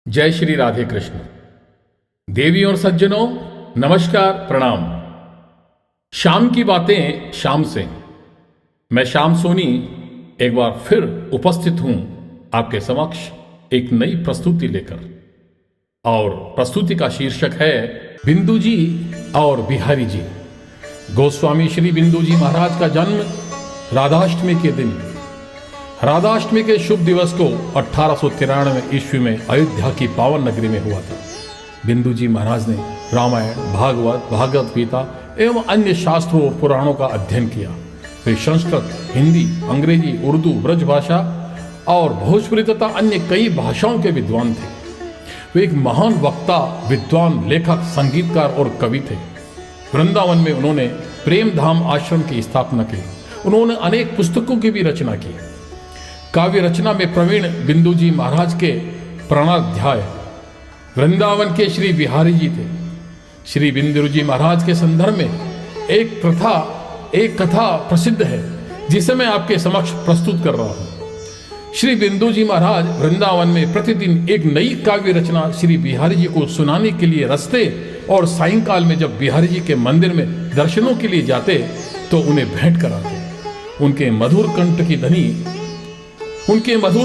जय श्री राधे कृष्ण। देवी और सज्जनों, नमस्कार, प्रणाम। शाम की बातें शाम से मैं श्याम सोनी एक बार फिर उपस्थित हूं आपके समक्ष एक नई प्रस्तुति लेकर। और प्रस्तुति का शीर्षक है बिंदु जी और बिहारी जी। गोस्वामी श्री बिंदु जी महाराज का जन्म राधाष्टमी के दिन, राधाष्टमी के शुभ दिवस को 1893 ईस्वी में अयोध्या की पावन नगरी में हुआ था। बिंदु जी महाराज ने रामायण, भागवत, भागवत गीता एवं अन्य शास्त्रों और पुराणों का अध्ययन किया। वे संस्कृत, हिंदी, अंग्रेजी, उर्दू, ब्रज भाषा और भोजपुरी तथा अन्य कई भाषाओं के विद्वान थे। वे एक महान वक्ता, विद्वान, लेखक, संगीतकार और कवि थे। वृंदावन में उन्होंने प्रेम धाम आश्रम की स्थापना की। उन्होंने अनेक पुस्तकों की भी रचना की। काव्य रचना में प्रवीण बिंदु जी महाराज के प्राणाध्याय वृंदावन के श्री बिहारी जी थे। श्री बिंदु जी महाराज के संदर्भ में एक कथा प्रसिद्ध है जिसे मैं आपके समक्ष प्रस्तुत कर रहा हूं। श्री बिंदु जी महाराज वृंदावन में प्रतिदिन एक नई काव्य रचना श्री बिहारी जी को सुनाने के लिए रस्ते और सायंकाल में जब बिहारी जी के मंदिर में दर्शनों के लिए जाते तो उन्हें भेंट कराते। उनके मधुर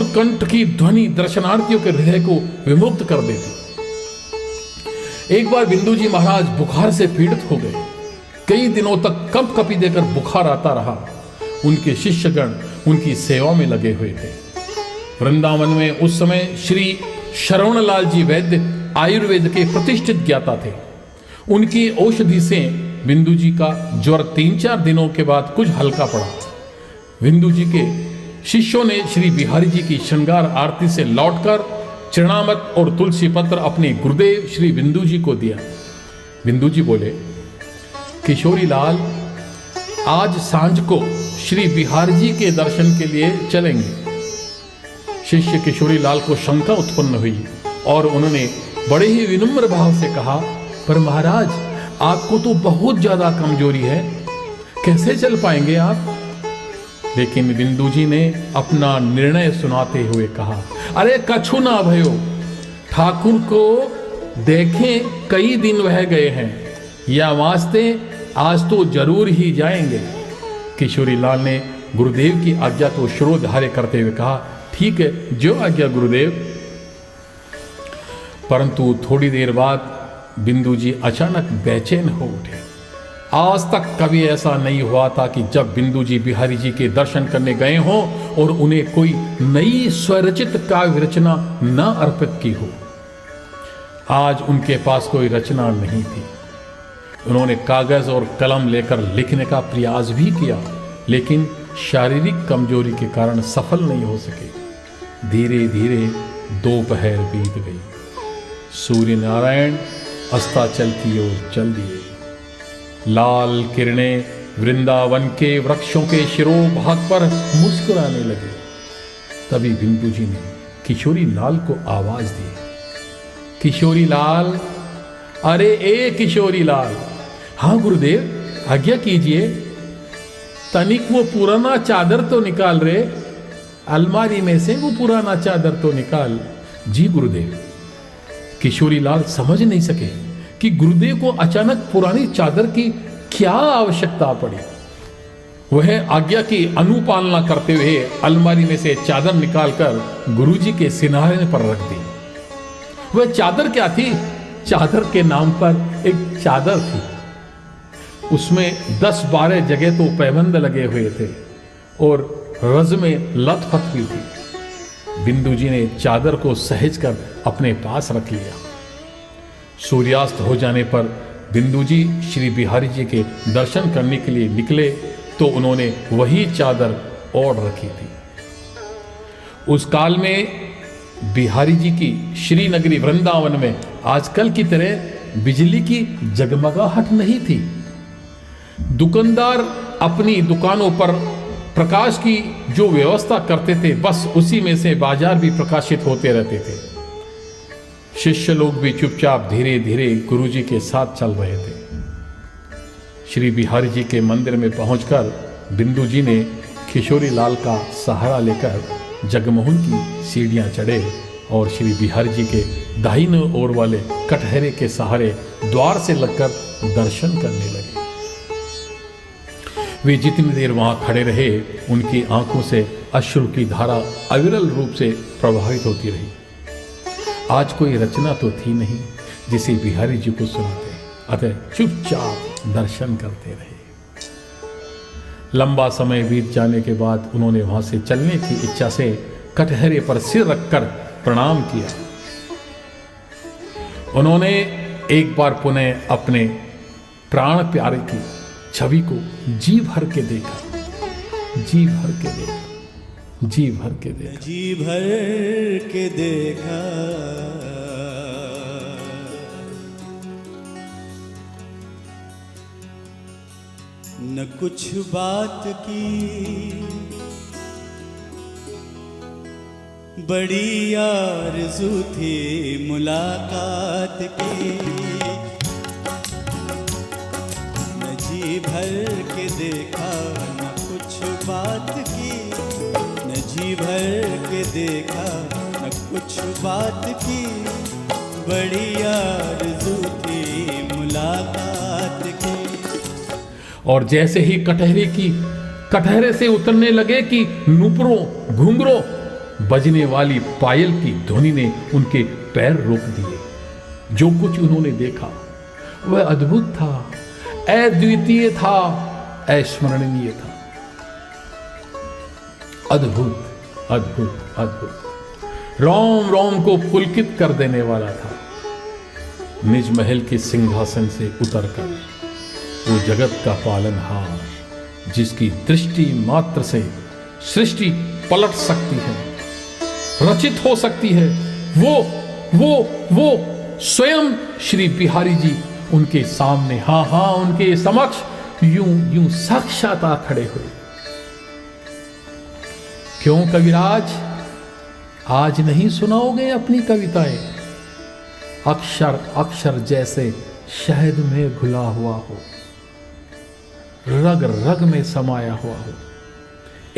कंठ की ध्वनि दर्शनार्थियों के हृदय को विमुक्त कर देती। एक बार बिंदु जी महाराज बुखार से पीड़ित हो गए। कई दिनों तक कंपकपी देकर बुखार आता रहा। उनके शिष्यगण उनकी सेवा में लगे हुए थे। वृंदावन में उस समय श्री शरवणलाल जी वैद्य आयुर्वेद के प्रतिष्ठित ज्ञाता थे। उनकी औषधि से बिंदु जी का ज्वर 3-4 दिनों के बाद कुछ हल्का पड़ा। बिंदु जी के शिष्यों ने श्री बिहारी जी की श्रृंगार आरती से लौटकर चरणामृत और तुलसी पत्र अपने गुरुदेव श्री बिंदु जी को दिया। बिंदु जी बोले, किशोरी लाल, आज सांझ को श्री बिहारी जी के दर्शन के लिए चलेंगे। शिष्य किशोरी लाल को शंका उत्पन्न हुई और उन्होंने बड़े ही विनम्र भाव से कहा, पर महाराज, आपको तो बहुत ज्यादा कमजोरी है, कैसे चल पाएंगे आप? लेकिन बिंदु जी ने अपना निर्णय सुनाते हुए कहा, अरे कछु ना भयो, ठाकुर को देखें कई दिन वह गए हैं, या वास्ते आज तो जरूर ही जाएंगे। किशोरी लाल ने गुरुदेव की आज्ञा को शिरोधार्य करते हुए कहा, ठीक है, जो आज्ञा गुरुदेव। परंतु थोड़ी देर बाद बिंदु जी अचानक बेचैन हो उठे। आज तक कभी ऐसा नहीं हुआ था कि जब बिंदु जी बिहारी जी के दर्शन करने गए हों और उन्हें कोई नई स्वरचित काव्य रचना न अर्पित की हो। आज उनके पास कोई रचना नहीं थी। उन्होंने कागज और कलम लेकर लिखने का प्रयास भी किया, लेकिन शारीरिक कमजोरी के कारण सफल नहीं हो सके। धीरे धीरे दोपहर बीत गई। सूर्य नारायण अस्ताचल की ओर चल दिए। लाल किरणें वृंदावन के वृक्षों के शिरोभाग पर मुस्कुराने लगे। तभी बिंदु जी ने किशोरी लाल को आवाज दी, किशोरी लाल, अरे ए किशोरी लाल। हाँ गुरुदेव, आज्ञा कीजिए। तनिक वो पुराना चादर तो निकाल रे, अलमारी में से वो पुराना चादर तो निकाल। जी गुरुदेव। किशोरी लाल समझ नहीं सके कि गुरुदेव को अचानक पुरानी चादर की क्या आवश्यकता पड़ी। वह आज्ञा की अनुपालना करते हुए अलमारी में से चादर निकालकर गुरुजी के सिनारे पर रख दी। वह चादर क्या थी? चादर के नाम पर एक चादर थी। उसमें 10-12 जगह तो पैबंद लगे हुए थे और रज में लथपथ भी थी। बिंदु जी ने चादर को सहेज कर अपने पास रख लिया। सूर्यास्त हो जाने पर बिंदु जी श्री बिहारी जी के दर्शन करने के लिए निकले तो उन्होंने वही चादर ओढ़ रखी थी। उस काल में बिहारी जी की श्रीनगरी वृंदावन में आजकल की तरह बिजली की जगमगाहट नहीं थी। दुकानदार अपनी दुकानों पर प्रकाश की जो व्यवस्था करते थे, बस उसी में से बाजार भी प्रकाशित होते रहते थे। शिष्य लोग भी चुपचाप धीरे धीरे गुरुजी के साथ चल रहे थे। श्री बिहारी जी के मंदिर में पहुंचकर बिंदु जी ने किशोरी लाल का सहारा लेकर जगमोहन की सीढ़ियां चढ़े और श्री बिहारी जी के दाहिने ओर वाले कटहरे के सहारे द्वार से लगकर दर्शन करने लगे। वे जितनी देर वहां खड़े रहे, उनकी आंखों से अश्रु की धारा अविरल रूप से प्रभावित होती रही। आज कोई रचना तो थी नहीं जिसे बिहारी जी को सुनाते, अतः चुपचाप दर्शन करते रहे। लंबा समय बीत जाने के बाद उन्होंने वहां से चलने की इच्छा से कटहरे पर सिर रखकर प्रणाम किया। उन्होंने एक बार पुनः अपने प्राण प्यारे की छवि को जी भर के देखा, जी भर के देखा, जी भर के देखा, जी भर के देखा। न कुछ बात की बड़ी आरज़ू थी मुलाकात की, न जी भर के देखा न कुछ बात की, न जी भर के देखा न कुछ बात की, बड़ी आरज़ू थी मुलाकात की। और जैसे ही कटहरे से उतरने लगे कि नूपुरों घुंघरों बजने वाली पायल की ध्वनि ने उनके पैर रोक दिए। जो कुछ उन्होंने देखा वह अद्भुत था, अद्वितीय था, अस्मरणीय था। अद्भुत, अद्भुत, अद्भुत, रोम रोम को पुलकित कर देने वाला था। निज महल के सिंहासन से उतरकर वो जगत का पालनहार, जिसकी दृष्टि मात्र से सृष्टि पलट सकती है, रचित हो सकती है, वो स्वयं श्री बिहारी जी उनके सामने, हाँ उनके समक्ष यूं साक्षात आ खड़े हुए। क्यों कविराज, आज नहीं सुनाओगे अपनी कविताएं? अक्षर अक्षर जैसे शहद में घुला हुआ हो, रग रग में समाया हुआ हो,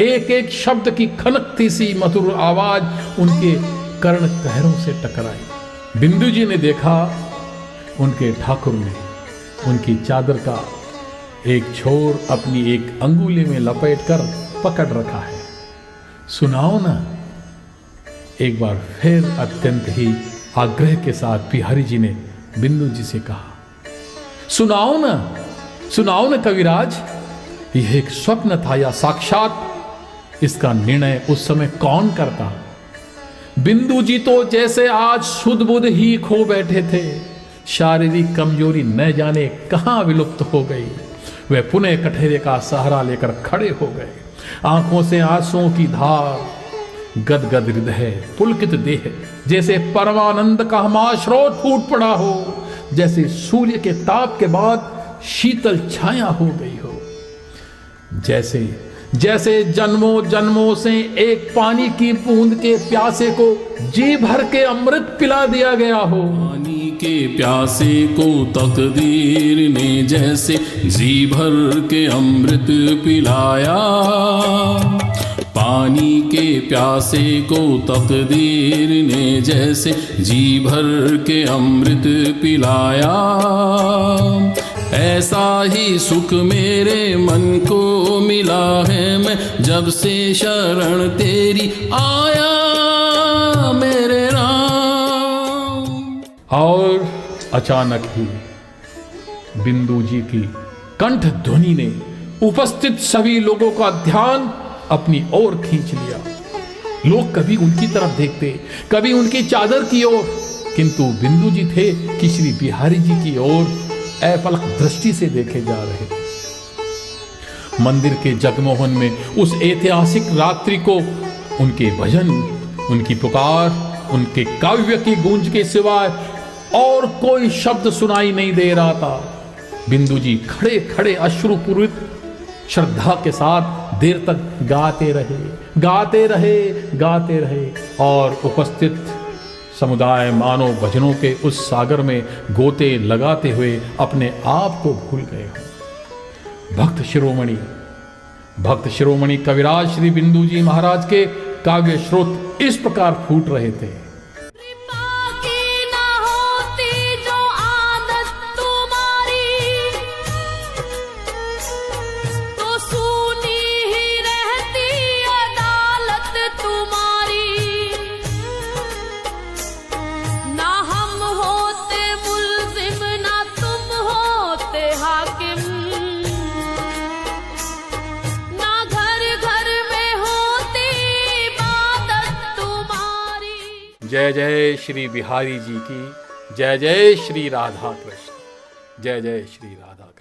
एक एक शब्द की खनकती सी मधुर आवाज उनके कर्ण कहरों से टकराई। बिंदु जी ने देखा उनके ठाकुर ने उनकी चादर का एक छोर अपनी एक अंगुली में लपेटकर पकड़ रखा है। सुनाओ ना, एक बार फिर अत्यंत ही आग्रह के साथ बिहारी जी ने बिंदु जी से कहा, सुनाओ ना, सुनाओ ना कविराज, यह एक स्वप्न था या साक्षात? इसका निर्णय उस समय कौन करता? बिंदु जी तो जैसे आज सुध बुध ही खो बैठे थे, शारीरिक कमजोरी न जाने कहां विलुप्त हो गई। वे पुनः कटहरे का सहारा लेकर खड़े हो गए। आंखों से आंसुओं की धार, गदगद हृदय, पुलकित देह, जैसे परमानंद का महास्रोत फूट पड़ा हो, जैसे सूर्य के ताप के बाद शीतल छाया हो गई हो, जैसे जन्मों जन्मों से एक पानी की बूंद के प्यासे को जी भर के अमृत पिला दिया गया हो। पानी के प्यासे को तकदीर ने जैसे जी भर के अमृत पिलाया, पानी के प्यासे को तकदीर ने जैसे जी भर के अमृत पिलाया, ऐसा ही सुख मेरे मन को मिला है, मैं जब से शरण तेरी आया मेरे राम। और अचानक ही बिंदु जी की कंठ ध्वनि ने उपस्थित सभी लोगों का ध्यान अपनी ओर खींच लिया। लोग कभी उनकी तरफ देखते, कभी उनकी चादर की ओर, किंतु बिंदु जी थे कि श्री बिहारी जी की ओर अपलक दृष्टि से देखे जा रहे थे। मंदिर के जगमोहन में उस ऐतिहासिक रात्रि को उनके भजन, उनकी पुकार, उनके काव्य की गूंज के सिवाय और कोई शब्द सुनाई नहीं दे रहा था। बिंदु जी खड़े खड़े अश्रुपूरित श्रद्धा के साथ देर तक गाते रहे और उपस्थित समुदाय मानो भजनों के उस सागर में गोते लगाते हुए अपने आप को भूल गए हो। भक्त शिरोमणि कविराज श्री बिंदु जी महाराज के काव्य स्रोत इस प्रकार फूट रहे थे। जय जय श्री बिहारी जी की जय। जय श्री राधा कृष्ण। जय जय श्री राधा कृष्ण।